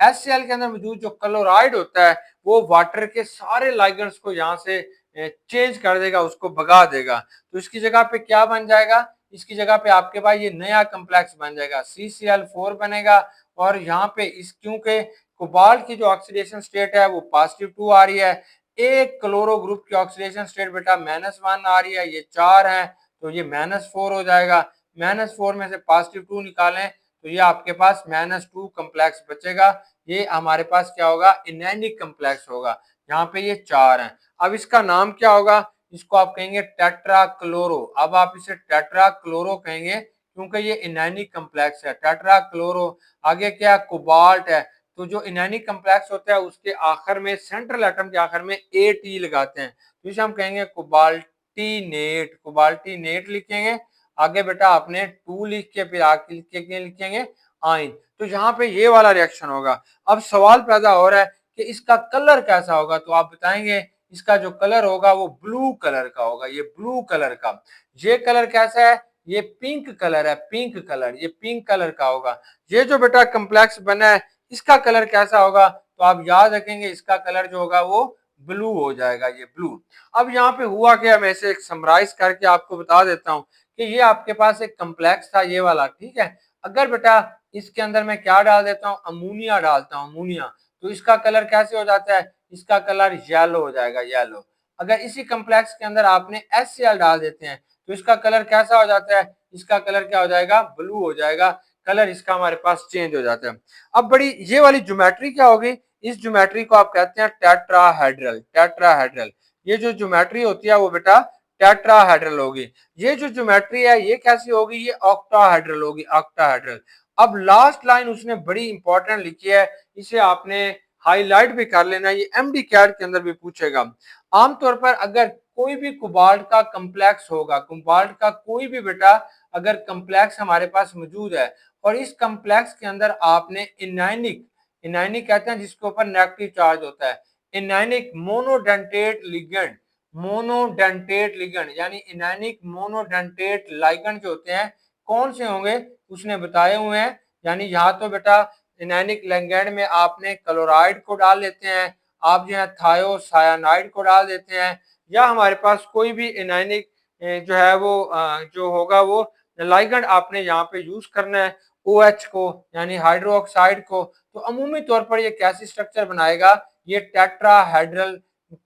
HCl के अंदर मौजूद जो क्लोराइड होता है वो वाटर के सारे लाइगेंड्स को यहाँ से चेंज कर देगा, उसको भगा देगा। तो इसकी जगह पे क्या बन जाएगा? इसकी जगह पे आपके पास ये नया कम्प्लेक्स बन जाएगा, CCl4 बनेगा। और यहाँ पे इस क्योंकि कोबाल्ट की जो ऑक्सीडेशन स्टेट है वो +2 आ रही है, एक क्लोरो ग्रुप की ऑक्सीडेशन स्टेट बेटा -1 आ रही है, ये 4 है तो ये -4 हो जाएगा। -4 में से +2 निकालें तो ये आपके पास -2 कम्प्लेक्स बचेगा। ये हमारे पास क्या होगा? इनैनिक कम्प्लेक्स होगा। यहाँ पे ये 4 है। अब इसका नाम क्या होगा? इसको आप कहेंगे टेट्राक्लोरो। अब आप इसे टेट्राक्लोरो कहेंगे क्योंकि ये इनैनिक कम्प्लेक्स है, टेट्राक्लोरो। आगे क्या? कोबाल्ट है। तो जो इनैनिक कम्प्लेक्स होता है उसके आखिर में, सेंट्रल एटम के आखिर में AT लगाते हैं तो इसे हम कहेंगे कोबाल्टिनेट। कोबाल्टिनेट लिखेंगे। आगे बेटा आपने 2 लिख के फिर आगे लिखेंगे आइन। तो यहाँ पे ये वाला रिएक्शन होगा। अब सवाल पैदा हो रहा है कि इसका कलर कैसा होगा? तो आप बताएंगे इसका जो कलर होगा वो ब्लू कलर का होगा। ये ब्लू कलर का, ये कलर कैसा है? ये पिंक कलर है, पिंक कलर, ये पिंक कलर का होगा। ये जो बेटा कम्प्लेक्स बना है इसका कलर कैसा होगा? तो आप याद रखेंगे इसका कलर जो होगा वो ब्लू हो जाएगा, ये ब्लू। अब यहाँ पे हुआ क्या, मैं इसे एक समराइज करके आपको बता देता हूँ कि ये आपके पास एक कम्प्लेक्स था ये वाला, ठीक है। अगर बेटा इसके अंदर मैं क्या डाल देता हूँ? अमोनिया डालता हूँ, अमोनिया, तो इसका कलर कैसे हो जाता है? इसका कलर येलो हो जाएगा, येलो। अगर इसी कम्प्लेक्स के अंदर आपने HCl डाल देते हैं तो इसका कलर कैसा हो जाता है? इसका कलर क्या हो जाएगा? ब्लू हो जाएगा। कलर इसका हमारे पास चेंज हो जाता है। अब बड़ी ये वाली ज्योमेट्री क्या होगी? इस ज्योमेट्री को आप कहते हैं टेट्राहेड्रल। टेट्राहेड्रल, ये जो ज्योमेट्री होती है वो बेटा टेट्राहेड्रल होगी। ये जो ज्योमेट्री है ये कैसी होगी? ये ऑक्टाहेड्रल होगी, ऑक्टाहेड्रल। अब लास्ट लाइन उसने बड़ी इंपॉर्टेंट लिखी है, इसे आपने हाईलाइट भी कर लेना, ये MD कैट के अंदर भी पूछेगा। आमतौर पर अगर कोई भी कोबाल्ट का कम्प्लेक्स होगा, कोबाल्ट का कोई भी बेटा अगर कम्प्लेक्स हमारे पास मौजूद है और इस कम्प्लेक्स के अंदर आपने इनैनिक, इनैनिक कहते हैं जिसके ऊपर नेगेटिव चार्ज होता है, इनैनिक मोनोडेंटेट लिगेंड, मोनोडेंटेट लिगेंड यानी इनैनिक मोनोडेंटेट लाइगेंड जो होते हैं कौन से होंगे उसने बताए हुए हैं। यानी यहाँ तो बेटा इनैनिक लिगेंड में आपने क्लोराइड को डाल लेते हैं, आप जो है थायोसायानाइड को डाल देते हैं, या हमारे पास कोई भी इनैनिक जो है वो जो होगा वो लाइगेंड आपने यहाँ पे यूज करना है OH को यानी हाइड्रोक्साइड को, तो अमूमी तौर पर ये कैसी स्ट्रक्चर बनाएगा, ये टेट्राहेड्रल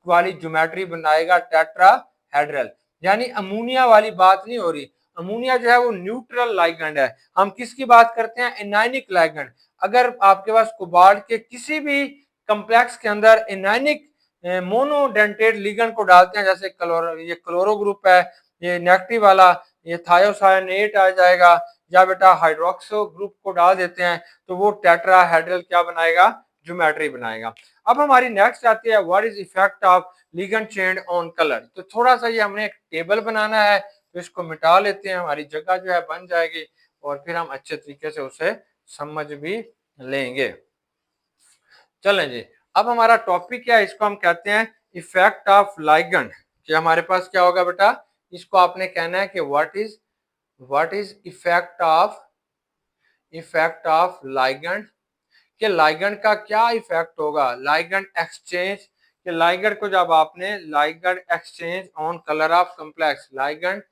वाली ज्योमेट्री बनाएगा, टेट्राहेड्रल। यानी अमोनिया वाली बात नहीं हो रही, अमोनिया जो है वो न्यूट्रल लाइगेंड है। हम किसकी बात करते हैं, एनायनिक लाइगेंड। अगर आपके पास कोबाल्ट के किसी भी कम्प्लेक्स के अंदर एनायनिक मोनोडेंटेट लिगेंड को डालते हैं, जैसे ये क्लोरो ग्रुप है, ये नेगेटिव वाला, ये थायोसायनेट आ जाएगा, या बेटा हाइड्रोक्सो ग्रुप को डाल देते हैं, तो वो टेट्राहेड्रल क्या बनाएगा, ज्योमेट्री बनाएगा। अब हमारी नेक्स्ट आती है what is effect of ligand change on colour. तो थोड़ा सा ये हमने एक टेबल बनाना है, तो इसको मिटा लेते हैं, हमारी जगह जो है बन जाएगी और फिर हम अच्छे तरीके से उसे समझ भी लेंगे। चलें जी, अब हमारा टॉपिक क्या है, इसको हम कहते हैं इफेक्ट ऑफ लाइगेंड। कि हमारे पास क्या होगा बेटा, इसको आपने कहना है कि what is effect of ligand, कि लाइगेंड का क्या इफेक्ट होगा, लाइगेंड एक्सचेंज, कि लाइगेंड को जब आपने ligand exchange on colour of complex, ligand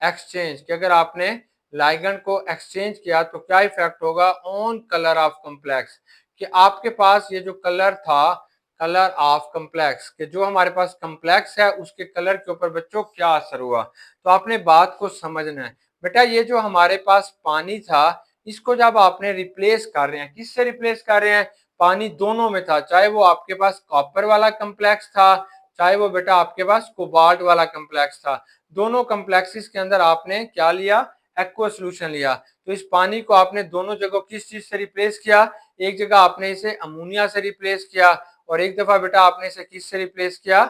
exchange, कि अगर आपने लाइगेंड को एक्सचेंज किया तो क्या इफेक्ट होगा ऑन कलर ऑफ कॉम्प्लेक्स। कि आपके पास ये जो कलर था, कलर ऑफ कॉम्प्लेक्स, कि जो हमारे पास कॉम्प्लेक्स है उसके कलर के ऊपर बच्चों क्या असर हुआ। तो आपने बात को समझना है बेटा, ये जो हमारे पास पानी था, इसको जब आपने रिप्लेस कर रहे हैं, किससे रिप्लेस कर रहे हैं, पानी दोनों में था, चाहे वो आपके पास कॉपर वाला कम्प्लेक्स था, चाहे वो बेटा आपके पास कोबाल्ट वाला कम्प्लेक्स था, दोनों कम्प्लेक्सेस के अंदर आपने क्या लिया, एक्वा सोल्यूशन लिया। तो इस पानी को आपने दोनों जगह किस चीज से रिप्लेस किया, एक जगह आपने इसे अमोनिया से रिप्लेस किया और एक दफा बेटा आपने इसे किससे रिप्लेस किया,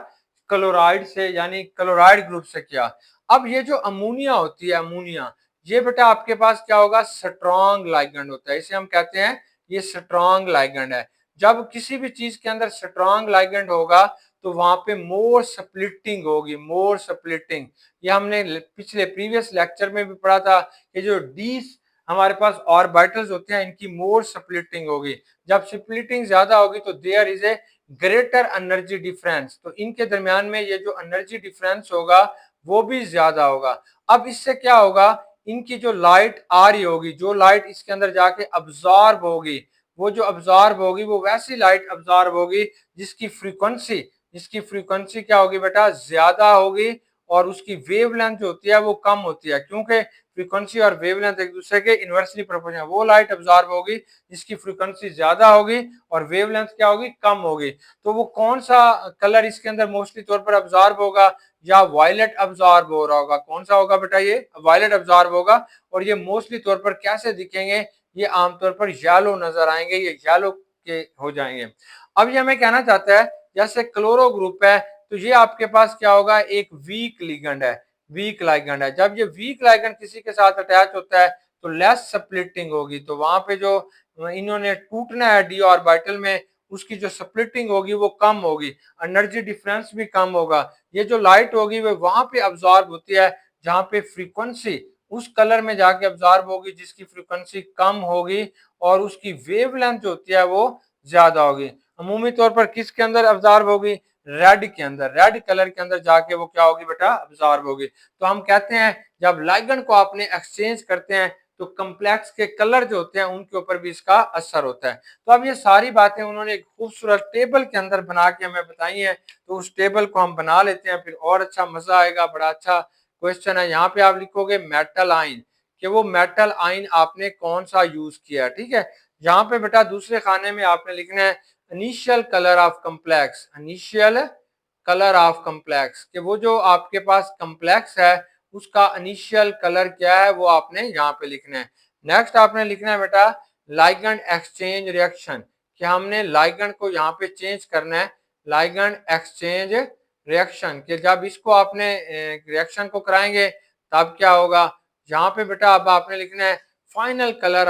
क्लोराइड से, यानी क्लोराइड ग्रुप से किया। अब ये जो अमोनिया होती है, अमोनिया, ये बेटा आपके पास क्या होगा, स्ट्रॉन्ग लाइगेंड होता है, इसे हम कहते हैं ये स्ट्रॉन्ग लाइगेंड है। जब किसी भी चीज के अंदर स्ट्रॉन्ग लाइगेंड होगा तो वहां पे मोर स्प्लिटिंग होगी, मोर स्प्लिटिंग। ये हमने पिछले प्रीवियस लेक्चर में भी पढ़ा था कि जो डी हमारे पास ऑर्बिटल्स होते हैं, इनकी मोर स्प्लिटिंग होगी। जब स्प्लिटिंग ज्यादा होगी तो there is a greater energy difference, तो इनके दरमियान में ये जो एनर्जी डिफरेंस होगा वो भी ज्यादा होगा। अब इससे क्या होगा, इनकी जो लाइट आ रही होगी, जो लाइट इसके अंदर जाके अब्सॉर्ब होगी, वो जो अब्सॉर्ब होगी वो वैसी लाइट अब्सॉर्ब होगी जिसकी फ्रीक्वेंसी क्या होगी बेटा, ज्यादा होगी, और उसकी वेवलेंथ जो होती है वो कम होती है, क्योंकि फ्रीक्वेंसी और वेवलेंथ एक दूसरे के इनवर्सली प्रोपोर्शनल। वो लाइट अब्सॉर्ब होगी जिसकी फ्रीक्वेंसी ज्यादा होगी और वेवलेंथ क्या होगी, कम होगी। तो वो कौन सा कलर इसके अंदर मोस्टली तौर पर अब्सॉर्ब होगा, या वायलेट अब्सॉर्ब हो रहा होगा, कौन सा होगा बेटा, ये वायलेट अब्सॉर्ब होगा। और ये मोस्टली तौर पर कैसे दिखेंगे, ये आमतौर पर येलो नजर आएंगे, ये येलो के हो जाएंगे। अब ये हमें कहना चाहता है जैसे क्लोरो ग्रुप है, तो ये आपके पास क्या होगा, एक वीक लिगेंड है, वीक लाइगेंड है। जब ये वीक लाइगेंड किसी के साथ अटैच होता है तो लेस स्प्लिटिंग होगी, तो वहां पे जो इन्होंने टूटना है डी ऑर्बिटल में, उसकी जो स्प्लिटिंग होगी वो कम होगी, एनर्जी डिफरेंस भी कम होगा। ये जो लाइट होगी वो वहां पे अब्सॉर्ब होती है जहां पे फ्रीक्वेंसी उस कलर में जाके अब्सॉर्ब होगी जिसकी फ्रीक्वेंसी कम होगी, और उसकी वेवलेंथ जो होती है वो ज्यादा होगी। अमूमी तौर पर किसके अंदर अब्सॉर्ब होगी, रेड के अंदर, रेड कलर के अंदर जाके वो क्या होगी बेटा, अब्सॉर्ब होगी। तो हम कहते हैं जब लाइगेंड को आपने एक्सचेंज करते हैं तो कम्प्लेक्स के कलर जो होते हैं उनके ऊपर भी इसका असर होता है। तो अब ये सारी बातें उन्होंने एक खूबसूरत टेबल के अंदर बना के हमें बताई हैं, तो उस टेबल को हम बना लेते हैं, फिर और अच्छा मजा आएगा। बड़ा अच्छा क्वेश्चन है, यहाँ पे आप लिखोगे मेटल आइन, कि वो मेटल आइन आपने कौन सा यूज किया, ठीक है। यहाँ पे बेटा दूसरे खाने में आपने लिखना है initial colour of complex, initial colour of complex, कि वो जो आपके पास कम्प्लेक्स है उसका इनिशियल कलर क्या है वो आपने यहाँ पे लिखना है। नेक्स्ट आपने लिखना है बेटा लाइगेंड एक्सचेंज रिएक्शन, कि हमने लाइगेंड को यहाँ पे चेंज करना है, लाइगेंड एक्सचेंज रिएक्शन, कि जब इसको आपने रिएक्शन को कराएंगे तब क्या होगा। यहाँ पे बेटा अब आपने लिखना है final colour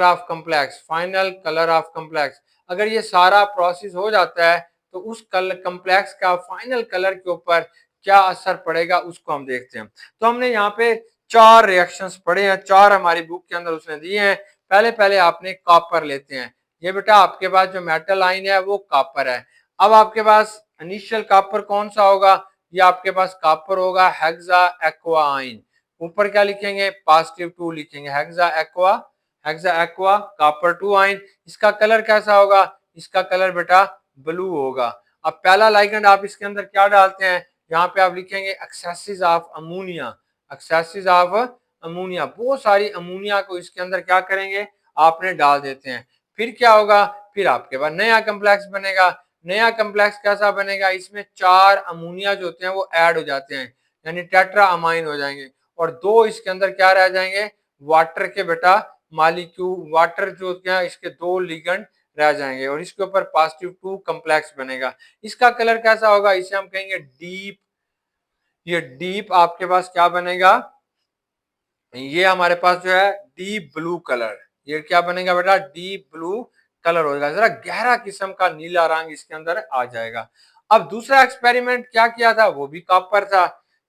of complex, final colour of complex. अगर ये सारा प्रोसेस हो जाता है तो उस कम्प्लेक्स का फाइनल कलर के ऊपर क्या असर पड़ेगा उसको हम देखते हैं। तो हमने यहाँ पे 4 रिएक्शंस पढ़े हैं, 4 हमारी बुक के अंदर उसने दिए हैं। पहले पहले कॉपर लेते हैं, ये बेटा आपके पास जो मेटल आइन है वो कॉपर है। अब आपके पास इनिशियल कॉपर कौन सा होगा, ये आपके पास कॉपर होगा हेक्सा एक्वा आइन, ऊपर क्या लिखेंगे, +2 लिखेंगे, हेक्सा एक्वा कॉपर 2 आइन। इसका कलर कैसा होगा, इसका कलर बेटा ब्लू होगा। अब पहला लाइगेंड आप इसके अंदर क्या डालते हैं, यहाँ पे आप लिखेंगे axes of ammonia, axes of ammonia. बहुत सारी अमोनिया को इसके अंदर क्या करेंगे, आपने डाल देते हैं। फिर क्या होगा, फिर आपके पास नया कम्प्लेक्स बनेगा। नया कम्प्लेक्स कैसा बनेगा, इसमें 4 अमोनिया जो होते हैं वो ऐड हो जाते हैं, यानी टेट्रा अमाइन हो जाएंगे, और 2 इसके अंदर क्या रह जाएंगे, वाटर के बेटा मालिक्यूल, वाटर जो क्या इसके 2 लिगेंड रह जाएंगे, और इसके ऊपर +2 कम्प्लेक्स बनेगा। इसका कलर कैसा होगा, इसे हम कहेंगे डीप। ये डीप आपके पास क्या बनेगा, ये हमारे पास जो है डीप ब्लू कलर, ये क्या बनेगा बेटा, डीप ब्लू कलर होगा, जरा गहरा किस्म का नीला रंग इसके अंदर आ जाएगा। अब दूसरा एक्सपेरिमेंट क्या किया था, वो भी कॉपर था।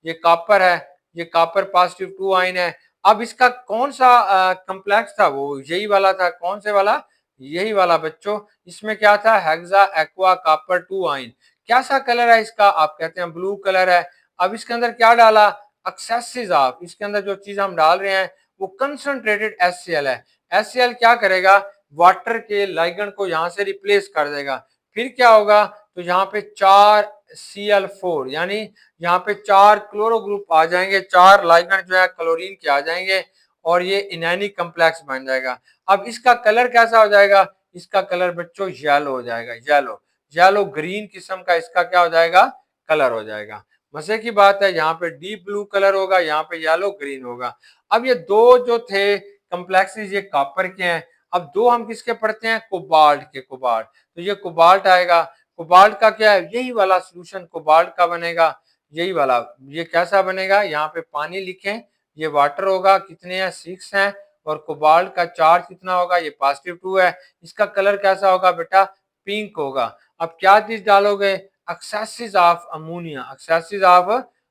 ये कॉपर है, ये कॉपर +2 आइन है। अब इसका कौन सा कम्प्लेक्स था, वो यही वाला था। कौन से वाला, यही वाला बच्चों। इसमें क्या था, हेक्सा एक्वा कॉपर 2 आइन। कैसा कलर है इसका, आप कहते हैं ब्लू कलर है। अब इसके अंदर क्या डाला, एक्सेसिस ऑफ, इसके अंदर जो चीज हम डाल रहे हैं वो कंसंट्रेटेड HCl है। HCl क्या करेगा, वाटर के लाइगेंड को यहाँ से रिप्लेस कर देगा। फिर क्या होगा, तो यहाँ पे 4 Cl4, यानी यहाँ पे 4 क्लोरो ग्रुप आ जाएंगे, 4 लाइगेंड जो है क्लोरीन के आ जाएंगे, और ये इनैनिक कम्प्लेक्स बन जाएगा। अब इसका कलर कैसा हो जाएगा, इसका कलर बच्चों येलो हो जाएगा, येलो, येलो ग्रीन किस्म का इसका क्या हो जाएगा, कलर हो जाएगा। मजे की बात है, यहाँ पे डीप ब्लू कलर होगा, यहाँ पे येलो ग्रीन होगा। अब ये दो जो थे कम्प्लेक्सेस, ये कॉपर के हैं। अब दो हम किसके पढ़ते हैं, कोबाल्ट के, कोबाल्ट। तो ये कोबाल्ट आएगा। कोबाल्ट का क्या है, यही वाला सोल्यूशन कोबाल्ट का बनेगा, यही वाला। ये कैसा बनेगा, यहाँ पे पानी लिखें, ये वाटर होगा, कितने हैं, 6 हैं, और कोबाल्ट का चार्ज कितना होगा, ये +2 है। इसका कलर कैसा होगा बेटा, पिंक होगा। अब क्या चीज डालोगे, axes of ammonia, axes of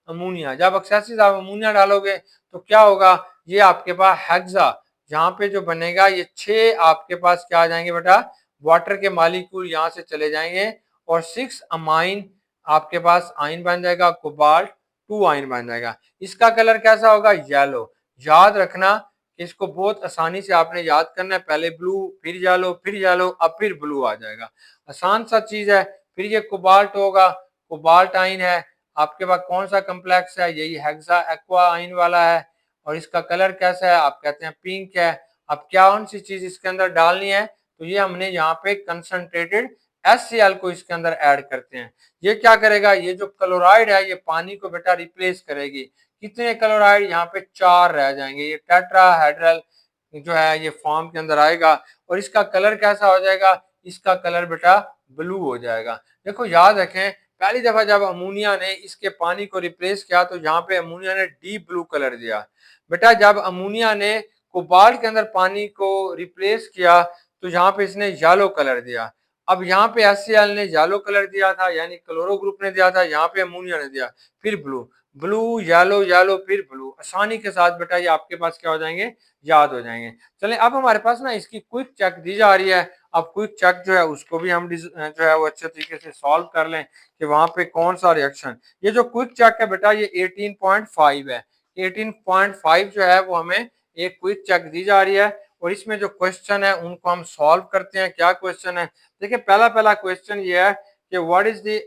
ammonia. जब एक्सेसिस ऑफ अमोनिया डालोगे तो क्या होगा, ये आपके पास हेक्सा, यहाँ पे जो बनेगा ये 6 आपके पास क्या आ जाएंगे बेटा, वाटर के मॉलिक्यूल यहाँ से चले जाएंगे, और 6 अमाइन आपके पास आइन बन जाएगा, कोबाल्ट 2 आइन बन जाएगा। इसका कलर कैसा होगा, येलो। याद रखना, इसको बहुत आसानी से आपने याद करना है, पहले ब्लू, फिर येलो, फिर येलो, अब फिर ब्लू आ जाएगा। आसान सा चीज है। फिर ये कोबाल्ट होगा, कोबाल्ट आइन है। आपके पास कौन सा कम्प्लेक्स है, यही हेक्सा एक्वा आइन वाला है, और इसका कलर कैसा है, आप कहते हैं पिंक है। अब क्या कौन सी चीज इसके अंदर डालनी है, तो ये हमने यहाँ पे कंसंट्रेटेड HCl को इसके अंदर ऐड करते हैं। ये क्या करेगा, ये जो क्लोराइड है ये पानी को बेटा रिप्लेस करेगी। कितने क्लोराइड, यहाँ पे 4 रह जाएंगे। ये टेट्राहेड्रल जो है ये फॉर्म के अंदर आएगा, और इसका कलर कैसा हो जाएगा, इसका कलर बेटा ब्लू हो जाएगा। देखो याद रखें, पहली दफा जब अमोनिया ने इसके पानी को रिप्लेस किया तो यहाँ पे अमोनिया ने डीप ब्लू कलर दिया। बेटा जब अमोनिया ने कोबाल्ट के अंदर पानी को रिप्लेस किया तो यहाँ पे इसने येलो कलर दिया। अब यहाँ पे HCl ने येलो कलर दिया था, यानी क्लोरो ग्रुप ने दिया था, यहाँ पे अमोनिया ने दिया, फिर ब्लू, ब्लू येलो येलो फिर ब्लू। आसानी के साथ बेटा ये आपके पास क्या हो जाएंगे, याद हो जाएंगे। चलें अब हमारे पास ना इसकी क्विक चेक दी जा रही है। अब क्विक चेक जो है उसको भी हम जो है वो अच्छे तरीके से सॉल्व कर लें कि वहां पे कौन सा रिएक्शन। ये जो क्विक चेक है बेटा ये 18.5 है। 18.5 जो है वो हमें एक क्विक चेक दी जा रही है, और इसमें जो क्वेश्चन है उनको हम सॉल्व करते हैं। क्या क्वेश्चन है, देखिए पहला क्वेश्चन ये है कि what is the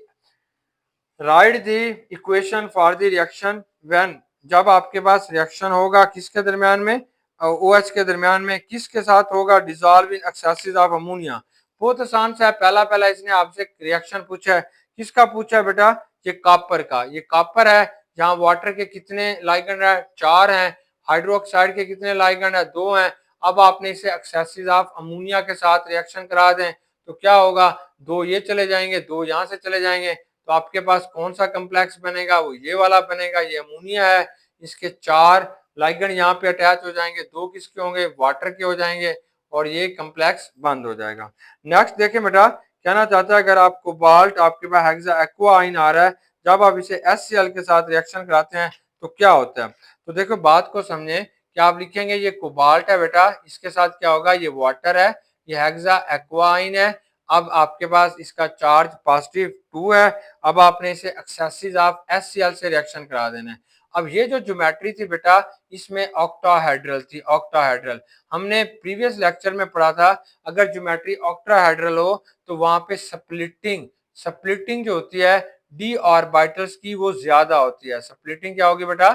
right the equation for the reaction when, जब आपके पास रिएक्शन होगा किसके दरमियान में, OH के दरमियान में, किसके साथ होगा, dissolve in axes of ammonia. बहुत आसान सा है। पहला इसने आपसे रिएक्शन पूछा है, किसका पूछा है बेटा, ये कॉपर का। ये कॉपर है, जहाँ वाटर के कितने लाइगेंड है, 4 हैं, हाइड्रोक्साइड के कितने लाइगेंड है, 2 हैं। अब आपने इसे एक्सेसिस ऑफ अमोनिया के साथ रिएक्शन करा दें तो क्या होगा, 2 ये चले जाएंगे, 2 यहाँ से चले जाएंगे, तो आपके पास कौन सा कम्प्लेक्स बनेगा, वो ये वाला बनेगा। ये अमोनिया है, इसके 4 लाइगेंड यहाँ पे अटैच हो जाएंगे, 2 किसके होंगे, वाटर के हो जाएंगे, और ये कम्प्लेक्स बंद हो जाएगा। नेक्स्ट देखें बेटा, कहना चाहता है अगर आप कोबाल्ट, आपके पास हेक्सा एक्वा आइन आ रहा है, जब आप इसे HCl के साथ रिएक्शन कराते हैं तो क्या होता है। तो देखो बात को समझे, क्या आप लिखेंगे ये कोबाल्ट है बेटा, इसके साथ क्या होगा, ये वाटर है, ये हेक्सा एक्वा आइन है। अब आपके पास इसका चार्ज +2 है। अब आपने इसे एक्सेसिस ऑफ HCl से रिएक्शन करा देना है। अब ये जो ज्योमेट्री थी बेटा, इसमें ऑक्टाहेड्रल थी, ऑक्टाहेड्रल। हमने प्रीवियस लेक्चर में पढ़ा था अगर ज्योमेट्री ऑक्टाहेड्रल हो तो वहां पे स्प्लिटिंग स्प्लिटिंग जो होती है डी ऑर्बिटल्स की वो ज्यादा होती है। स्प्लिटिंग क्या होगी बेटा,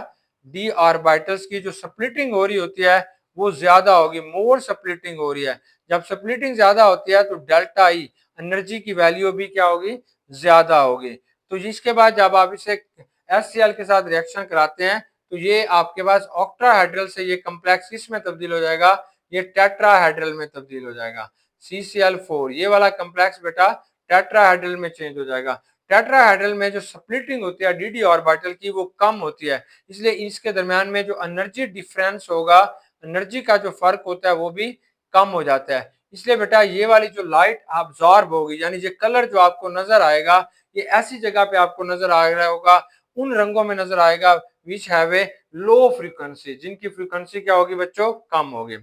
डी ऑर्बिटल्स की जो स्प्लिटिंग हो रही होती है वो ज्यादा होगी, मोर स्प्लिटिंग हो रही है। जब स्प्लिटिंग ज्यादा होती है तो डेल्टा ई एनर्जी की वैल्यू भी क्या होगी, ज्यादा होगी। तो इसके बाद जब आप इसे HCl के साथ रिएक्शन कराते हैं तो ये आपके पास ऑक्टाहेड्रल से ये कम्प्लेक्स किस में तब्दील हो जाएगा, ये टेट्राहेड्रल में तब्दील हो जाएगा। CCl4 ये वाला कम्प्लेक्स बेटा टेट्राहेड्रल में चेंज हो जाएगा। टेट्राहेड्रल में जो स्प्लिटिंग होती है डी ऑर्बिटल की वो कम होती है, इसलिए इसके दरमियान में जो एनर्जी डिफरेंस होगा, एनर्जी का जो फर्क होता है वो भी कम हो जाता है। इसलिए बेटा ये वाली जो लाइट अब्सॉर्ब होगी यानी ये कलर जो आपको नजर आएगा ये ऐसी जगह पे आपको नजर आ रहा होगा, उन रंगों में नजर आएगा which have a low frequency, जिनकी फ्रीक्वेंसी क्या होगी बच्चों, कम होगी।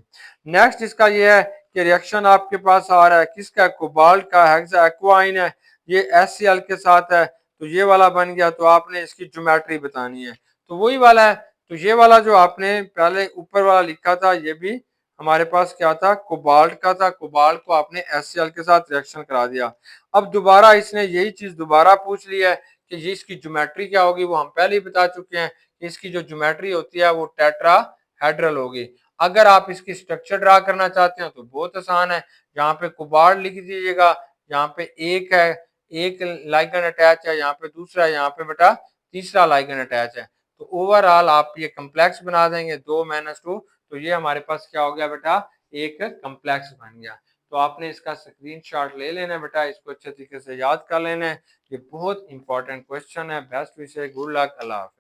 नेक्स्ट इसका ये है कि रिएक्शन आपके पास आ रहा है किसका, कोबाल्ट का, हेक्सा एक्वाइन है, ये HCl के साथ है तो ये वाला बन गया। तो आपने इसकी ज्योमेट्री बतानी है तो वही वाला है। तो ये वाला जो आपने पहले ऊपर वाला लिखा था ये भी हमारे पास क्या था, कोबाल्ट का था। कोबाल्ट को आपने HCl के साथ रिएक्शन करा दिया। अब दोबारा इसने यही चीज दोबारा पूछ ली है कि ये इसकी ज्योमेट्री क्या होगी, वो हम पहले ही बता चुके हैं कि इसकी जो ज्योमेट्री होती है वो टेट्राहेड्रल होगी। अगर आप इसकी स्ट्रक्चर ड्रा करना चाहते हैं तो बहुत आसान है, यहाँ पे कोबाल्ट लिख दीजिएगा, यहाँ पे एक है, एक लाइगन अटैच है, यहाँ पे दूसरा है, यहाँ पे बेटा तीसरा लाइगन अटैच है। तो ओवरऑल आप ये कम्प्लेक्स बना देंगे 2 - 2, तो ये हमारे पास क्या हो गया बेटा, एक कम्प्लेक्स बन गया। तो आपने इसका स्क्रीनशॉट ले लेना है बेटा, इसको अच्छे तरीके से याद कर लेना है, ये बहुत इंपॉर्टेंट क्वेश्चन है। बेस्ट विशेष, गुड लक, अल्लाह हाफिज।